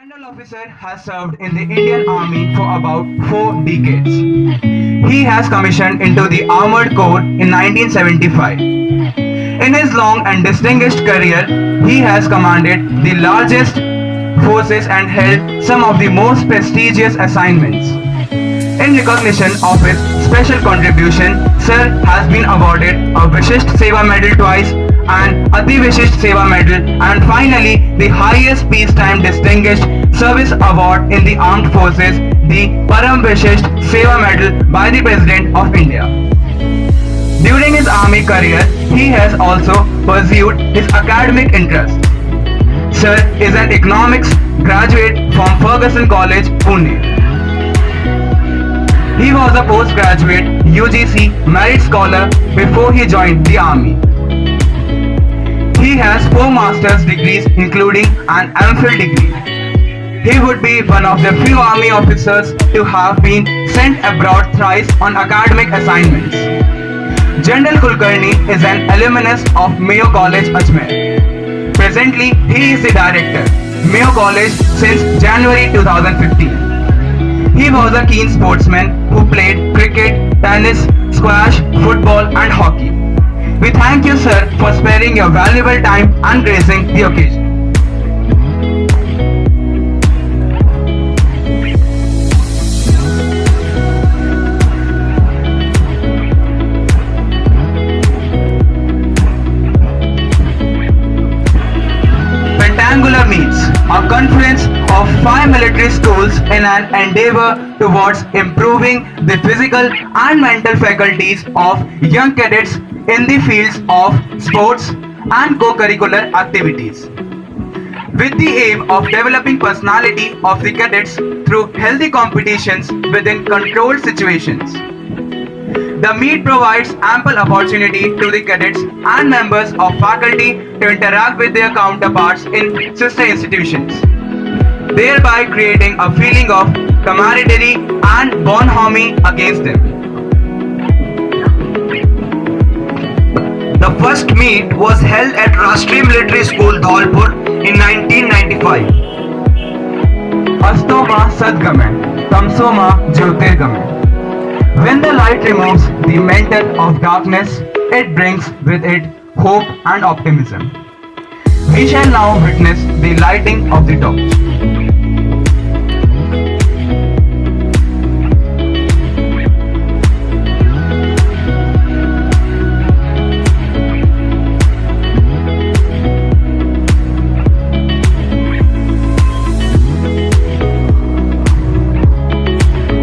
General officer has served in the Indian Army for about 4 decades. He has commissioned into the Armored Corps in 1975. In his long and distinguished career, he has commanded the largest forces and held some of the most prestigious assignments. In recognition of his special contribution, Sir has been awarded a Vishisht Seva Medal twice and Ati Vishisht Seva Medal, and finally the highest peacetime distinguished service award in the armed forces, the Param Vishisht Seva Medal by the President of India. During his army career, he has also pursued his academic interests. Sir is an economics graduate from Fergusson College, Pune. He was a postgraduate UGC Merit Scholar before he joined the army. He has 4 master's degrees including an MPhil degree. He would be one of the few army officers to have been sent abroad thrice on academic assignments. General Kulkarni is an alumnus of Mayo College, Ajmer. Presently, he is the director, Mayo College since January 2015. He was a keen sportsman who played cricket, tennis, squash, football and hockey. We thank you, sir, for sparing your valuable time and gracing the occasion. Pentangular meets a conference of 5 military schools in an endeavor towards improving the physical and mental faculties of young cadets in the fields of sports and co-curricular activities, with the aim of developing personality of the cadets through healthy competitions within controlled situations. The meet provides ample opportunity to the cadets and members of faculty to interact with their counterparts in sister institutions, thereby creating a feeling of camaraderie and bonhomie against them. The first meet was held at Rashtriya Military School, Dholpur in 1995. Astoma Sadgame, Tamsoma Jyotirgame. When the light removes the mantle of darkness, it brings with it hope and optimism. We shall now witness the lighting of the torch.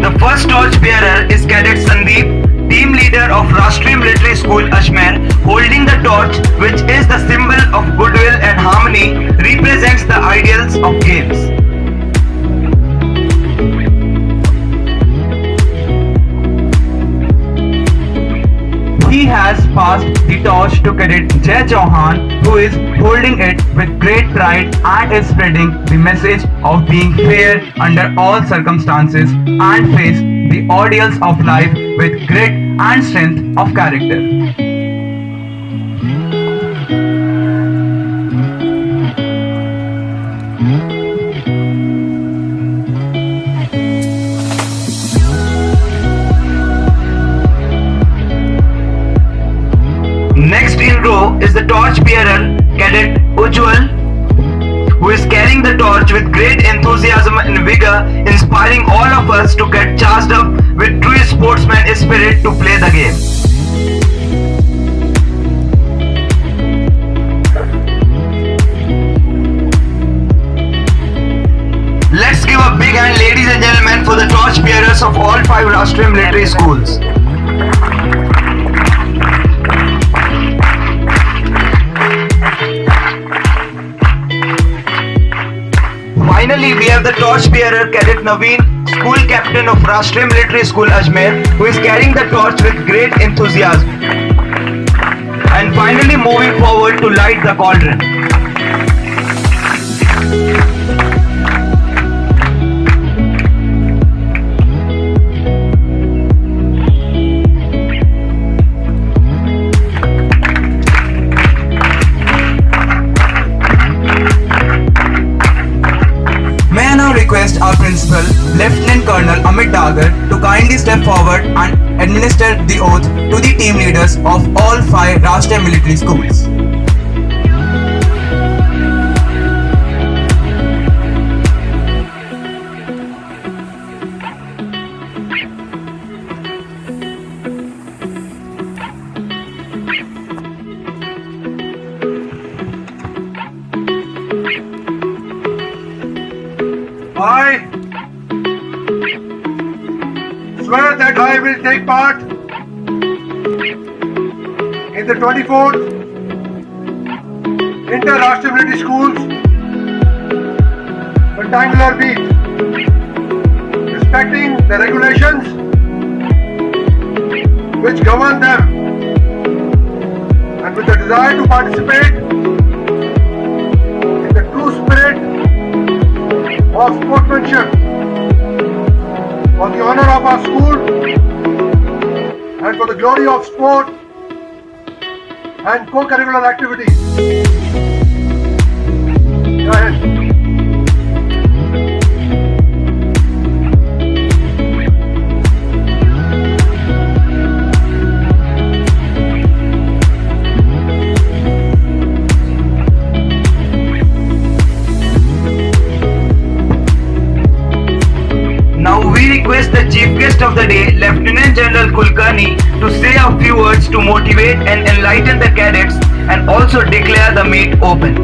The first torchbearer is Cadet Sandeep, team leader of Rashtriya Military School, Ajmer, holding the torch, which is the symbol of goodwill and harmony, represents the ideals of games. He has passed the torch to Cadet Jai Chauhan, who is holding it with great pride and is spreading the message of being fair under all circumstances and face the ordeals of life with grit and strength of character. Next in row is the torchbearer, Cadet Ujjwal, who is carrying the torch with great enthusiasm and vigor, inspiring all of us to get charged up with true sportsman spirit to play the game. Let's give a big hand, ladies and gentlemen, for the torchbearers of all 5 Rashtriya Military Schools. Finally, we have the torchbearer, Cadet Naveen, school captain of Rashtriya Military School, Ajmer, who is carrying the torch with great enthusiasm. And finally, moving forward to light the cauldron. now request our principal, Lieutenant Colonel Amit Dagar, to kindly step forward and administer the oath to the team leaders of all 5 Rashtriya Military Schools. I swear that I will take part in the 24th Inter-Rashtriya Military Schools Pentangular meet, respecting the regulations which govern them, and with the desire to participate in the true spirit of sportsmanship for the honor of our school and for the glory of sport and co-curricular activities. Go ahead. Request the chief guest of the day, Lieutenant General Kulkarni, to say a few words to motivate and enlighten the cadets and also declare the meet open.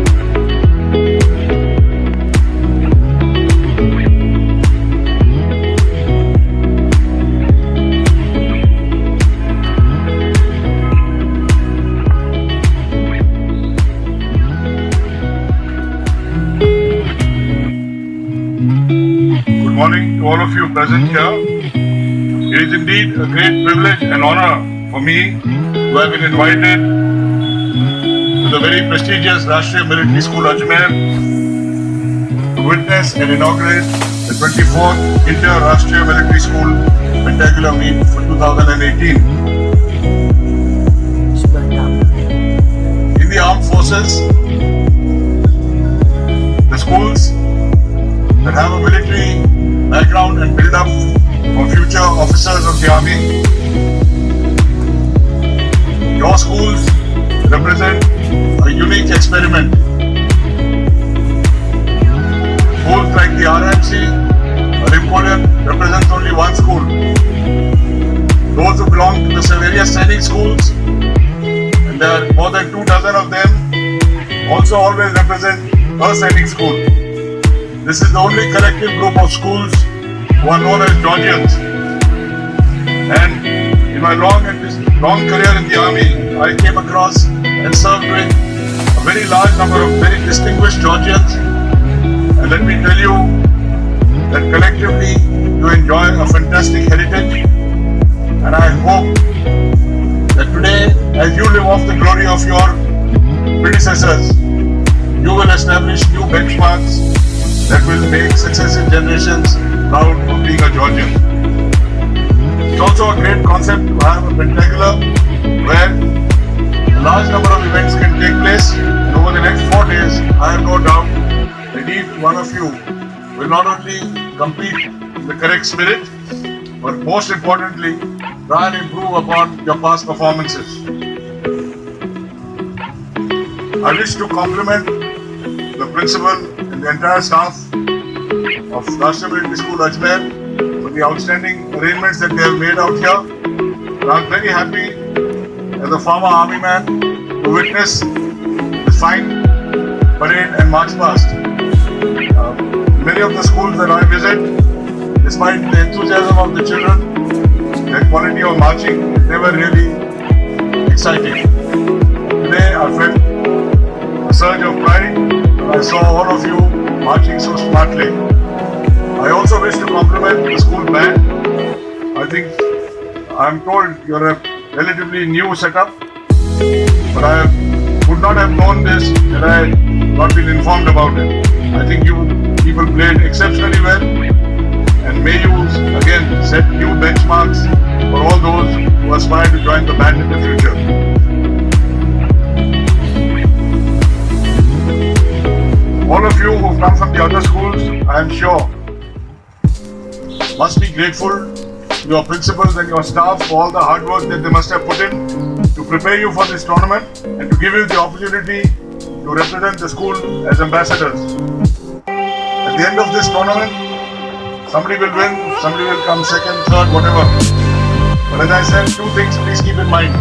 Good morning to all of you present here. It is indeed a great privilege and honor for me to have been invited to the very prestigious Rashtriya Military School Ajmer to witness and inaugurate the 24th Inter-Rashtriya Military School Pentangular meet for 2018. In the armed forces, the schools that have a military background and build up for future officers of the army. Your schools represent a unique experiment. Schools like the RMC or Emporium represent only one school. Those who belong to the various training schools, and there are more than 24 of them, also always represent a training school. This is the only collective group of schools who are known as Georgians. And in my long career in the army, I came across and served with a very large number of very distinguished Georgians. And let me tell you that collectively you enjoy a fantastic heritage. And I hope that today, as you live off the glory of your predecessors, you will establish new benchmarks that will make successive generations proud of being a Georgian. It's also a great concept to have a Pentangular where a large number of events can take place, and over the next 4 days, I have no doubt that each one of you will not only compete in the correct spirit, but most importantly, try and improve upon your past performances. I wish to compliment the principal and the entire staff of Rashtriya Military School Ajmer for the outstanding arrangements that they have made out here. And I'm very happy as a former army man to witness this fine parade and march past. Many of the schools that I visit, despite the enthusiasm of the children, their quality of marching is never really exciting. Today I felt a surge of pride when I saw all of you marching so smartly. I also wish to compliment the school band. I think I'm told you're a relatively new setup, but I would not have known this had I not been informed about it. I think you people played exceptionally well, and may you again set new benchmarks for all those who aspire to join the band in the future. All of you who've come from the other schools, I am sure, must be grateful to your principals and your staff for all the hard work that they must have put in to prepare you for this tournament and to give you the opportunity to represent the school as ambassadors. At the end of this tournament, somebody will win, somebody will come second, third, whatever. But as I said, two things please keep in mind.